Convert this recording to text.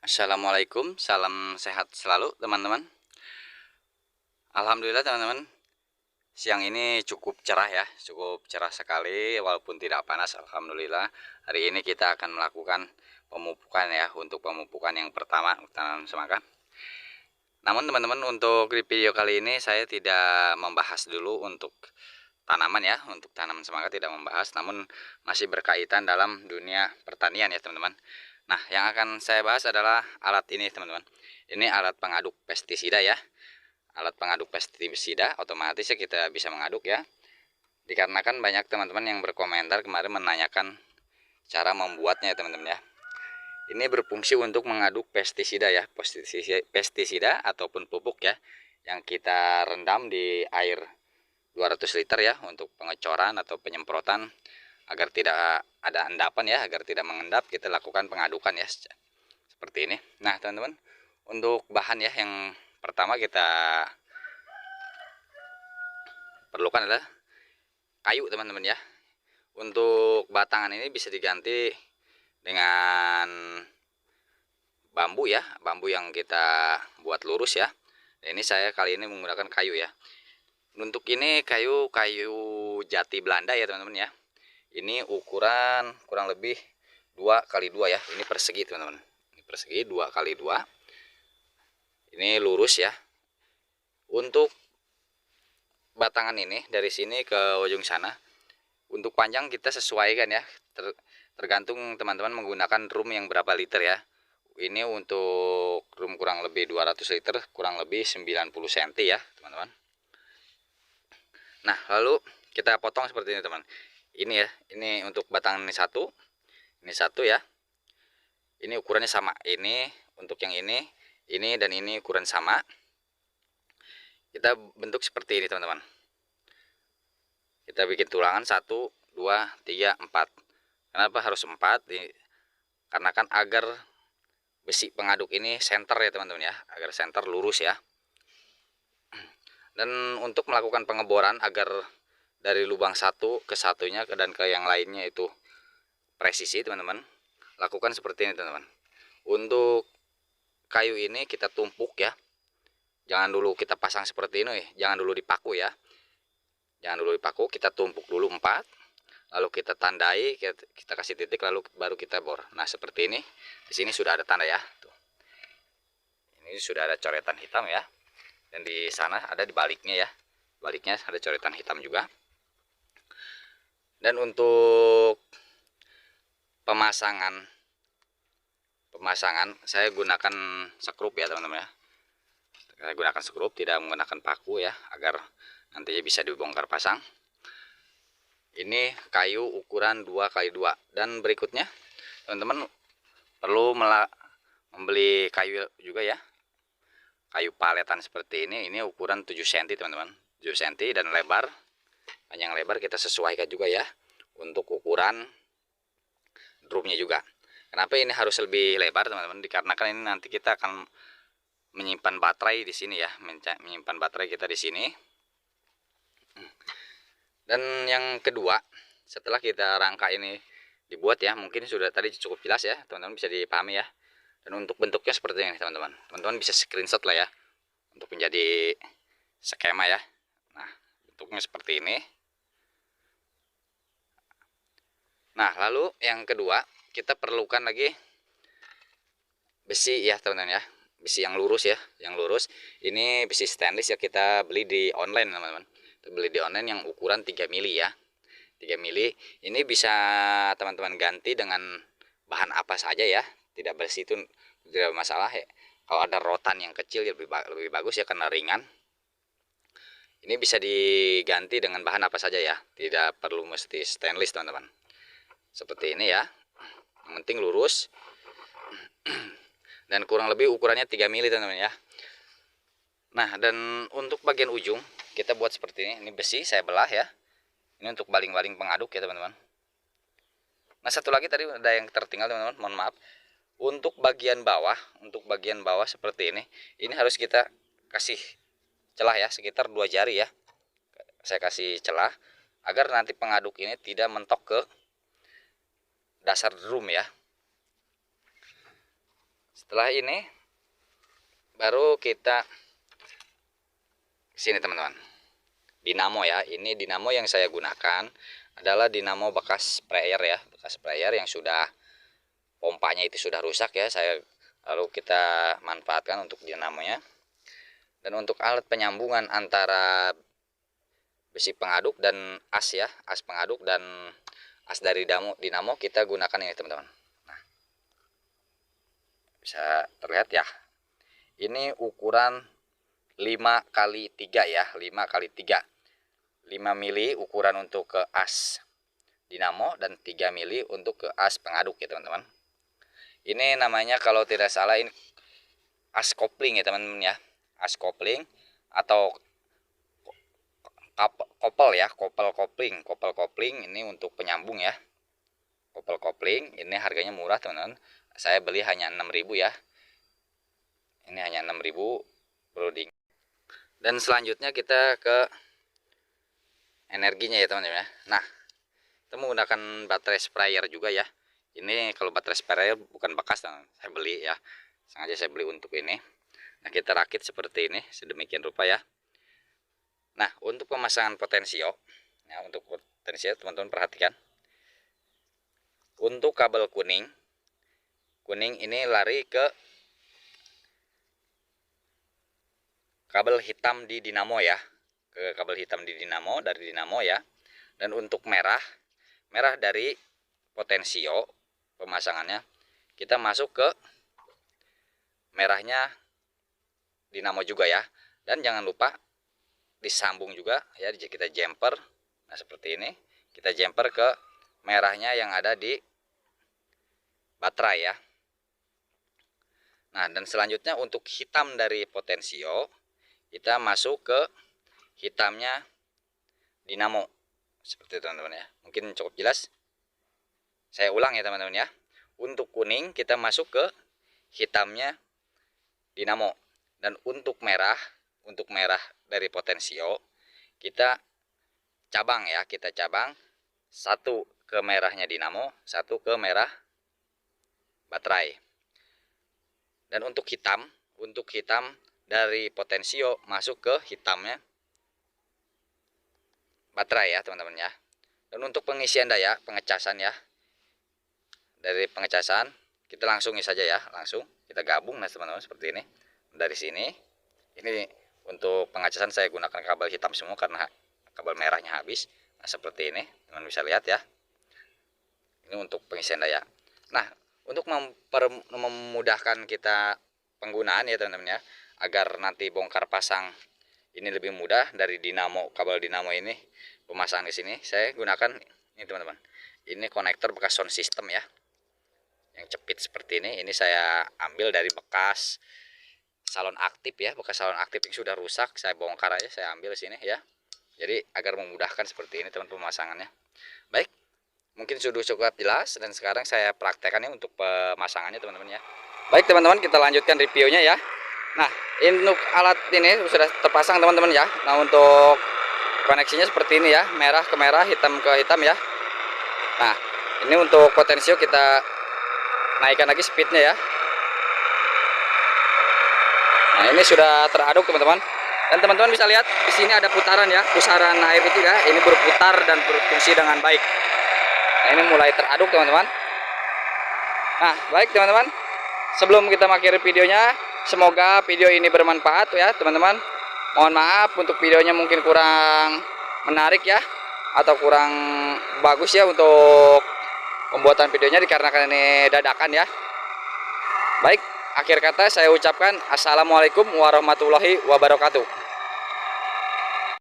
Assalamualaikum, salam sehat selalu teman-teman. Alhamdulillah teman-teman, siang ini cukup cerah ya, cukup cerah sekali walaupun tidak panas. Alhamdulillah, hari ini kita akan melakukan pemupukan ya, untuk pemupukan yang pertama tanam semangka. Namun teman-teman, untuk di video kali ini saya tidak membahas dulu untuk tanaman ya, untuk tanaman semangka tidak membahas, namun masih berkaitan dalam dunia pertanian ya teman-teman. Nah, yang akan saya bahas adalah alat ini teman-teman. Ini alat pengaduk pestisida ya. Alat pengaduk pestisida otomatis ya kita bisa mengaduk ya. Dikarenakan banyak teman-teman yang berkomentar kemarin menanyakan cara membuatnya ya teman-teman ya. Ini berfungsi untuk mengaduk pestisida ya, pestisida ataupun pupuk ya, yang kita rendam di air 200 liter ya untuk pengecoran atau penyemprotan agar tidak ada endapan ya, agar tidak mengendap. Kita lakukan pengadukan ya seperti ini. Nah teman-teman, untuk bahan ya yang pertama kita perlukan adalah kayu teman-teman ya. Untuk batangan ini bisa diganti dengan bambu ya, bambu yang kita buat lurus ya. Ini saya kali ini menggunakan kayu ya. Untuk ini kayu jati Belanda ya teman-teman ya. Ini ukuran kurang lebih 2x2 ya. Ini persegi teman-teman. Ini persegi 2x2. Ini lurus ya. Untuk batangan ini dari sini ke ujung sana, untuk panjang kita sesuaikan ya. Tergantung teman-teman menggunakan drum yang berapa liter ya. Ini untuk drum kurang lebih 200 liter, kurang lebih 90 cm ya teman-teman. Nah lalu kita potong seperti ini teman. Ini ya, ini untuk batangan ini satu ya. Ini ukurannya sama. Ini untuk yang ini dan ini ukuran sama. Kita bentuk seperti ini teman-teman. Kita bikin tulangan 1, 2, 3, 4. Kenapa harus 4? Karena kan agar besi pengaduk ini center ya teman-teman ya, agar center lurus ya. Dan untuk melakukan pengeboran agar dari lubang satu ke satunya dan ke yang lainnya itu presisi teman-teman, lakukan seperti ini teman-teman. Untuk kayu ini kita tumpuk ya, jangan dulu kita pasang seperti ini, jangan dulu dipaku ya, jangan dulu dipaku, kita tumpuk dulu 4, lalu kita tandai, kita kasih titik, lalu baru kita bor. Nah seperti ini, di sini sudah ada tanda ya. Tuh. Ini sudah ada coretan hitam ya, dan di sana ada di baliknya ya, baliknya ada coretan hitam juga. Dan untuk pemasangan saya gunakan sekrup ya teman-teman ya. Saya gunakan sekrup, tidak menggunakan paku ya, agar nantinya bisa dibongkar pasang. Ini kayu ukuran 2x2. Dan berikutnya teman-teman perlu membeli kayu juga ya, kayu paletan seperti ini ukuran 7 cm teman-teman, 7 cm, dan lebar, panjang lebar kita sesuaikan juga ya untuk ukuran drumnya juga. Kenapa ini harus lebih lebar teman-teman? Dikarenakan ini nanti kita akan menyimpan baterai di sini ya, menyimpan baterai kita di sini. Dan yang kedua, setelah kita rangka ini dibuat ya, mungkin sudah tadi cukup jelas ya teman-teman, bisa dipahami ya. Dan untuk bentuknya seperti ini teman-teman, teman-teman bisa screenshot lah ya untuk menjadi skema ya. Nah bentuknya seperti ini. Nah lalu yang kedua, kita perlukan lagi besi ya teman-teman ya, besi yang lurus ya, yang lurus. Ini besi stainless ya, kita beli di online teman-teman, beli di online yang ukuran 3 mili ya, 3 mili. Ini bisa teman-teman ganti dengan bahan apa saja ya, tidak besi itu tidak masalah ya. Kalau ada rotan yang kecil ya lebih bagus ya, karena ringan. Ini bisa diganti dengan bahan apa saja ya, tidak perlu mesti stainless teman-teman. Seperti ini ya, yang penting lurus. Dan kurang lebih ukurannya 3 mili teman-teman ya. Nah dan untuk bagian ujung kita buat seperti ini. Ini besi saya belah ya, ini untuk baling-baling pengaduk ya teman-teman. Nah satu lagi tadi ada yang tertinggal teman-teman, mohon maaf. Untuk bagian bawah seperti ini harus kita kasih celah ya, sekitar 2 jari ya. Saya kasih celah agar nanti pengaduk ini tidak mentok ke dasar drum ya. Setelah ini baru kita sini teman-teman. Dinamo ya. Ini dinamo yang saya gunakan adalah dinamo bekas sprayer ya, bekas sprayer yang sudah pompanya itu sudah rusak ya. Lalu kita manfaatkan untuk dinamonya. Dan untuk alat penyambungan antara besi pengaduk dan as ya, as pengaduk dan as dari dinamo kita gunakan ini teman-teman. Nah, bisa terlihat ya, ini ukuran 5x3 ya, 5x3, 5 mili ukuran untuk ke as dinamo dan 3 mili untuk ke as pengaduk ya teman-teman. Ini namanya kalau tidak salah ini as kopling ya teman-teman ya, as kopling atau kopel ya, kopel kopling ini untuk penyambung ya. Kopel kopling ini harganya murah teman-teman, saya beli hanya 6.000 ya, ini hanya 6.000 brooding. Dan selanjutnya kita ke energinya ya teman-teman ya. Nah, kita menggunakan baterai sprayer juga ya. Ini kalau baterai sprayer bukan bekas teman-teman, saya beli ya, sengaja saya beli untuk ini. Nah, kita rakit seperti ini sedemikian rupa ya. Nah, untuk pemasangan potensio ya, untuk potensio teman-teman perhatikan. Untuk kabel kuning ini lari ke kabel hitam di dinamo ya, ke kabel hitam di dinamo, dari dinamo ya. Dan untuk merah dari potensio pemasangannya kita masuk ke merahnya dinamo juga ya. Dan jangan lupa disambung juga ya, kita jumper. Nah, seperti ini kita jumper ke merahnya yang ada di baterai ya. Nah, dan selanjutnya untuk hitam dari potensio kita masuk ke hitamnya dinamo seperti itu teman-teman ya. Mungkin cukup jelas, saya ulang ya teman-teman ya. Untuk kuning kita masuk ke hitamnya dinamo, dan untuk merah dari potensio kita cabang ya, kita cabang satu ke merahnya dinamo, satu ke merah baterai. Dan untuk hitam dari potensio masuk ke hitamnya baterai ya teman-teman ya. Dan untuk pengisian daya, pengecasan ya, dari pengecasan kita langsung saja ya, langsung kita gabung nah teman-teman seperti ini. Dari sini ini untuk pengecasan saya gunakan kabel hitam semua karena kabel merahnya habis. Nah, seperti ini teman bisa lihat ya, ini untuk pengisian daya. Nah, untuk memudahkan kita penggunaan ya teman-teman ya, agar nanti bongkar pasang ini lebih mudah, dari dinamo, kabel dinamo ini pemasangan di sini saya gunakan ini teman-teman. Ini konektor bekas sound system ya, yang cepit seperti ini. Ini saya ambil dari bekas salon aktif ya, bekas salon aktif yang sudah rusak, saya bongkar aja, saya ambil sini ya. Jadi agar memudahkan seperti ini teman-teman pemasangannya. Baik, mungkin sudah cukup jelas, dan sekarang saya praktekkan untuk pemasangannya teman-teman ya. Baik teman-teman, kita lanjutkan reviewnya ya. Nah, untuk alat ini sudah terpasang teman-teman ya. Nah, untuk koneksinya seperti ini ya, merah ke merah, hitam ke hitam ya. Nah, ini untuk potensio kita naikkan lagi speednya ya. Nah, ini sudah teraduk teman-teman. Dan teman-teman bisa lihat di sini ada putaran ya, pusaran air itu ya. Ini berputar dan berfungsi dengan baik. Nah, ini mulai teraduk teman-teman. Nah, baik teman-teman, sebelum kita mengakhiri videonya, semoga video ini bermanfaat ya teman-teman. Mohon maaf untuk videonya mungkin kurang menarik ya, atau kurang bagus ya untuk pembuatan videonya, dikarenakan ini dadakan ya. Baik, akhir kata saya ucapkan assalamualaikum warahmatullahi wabarakatuh.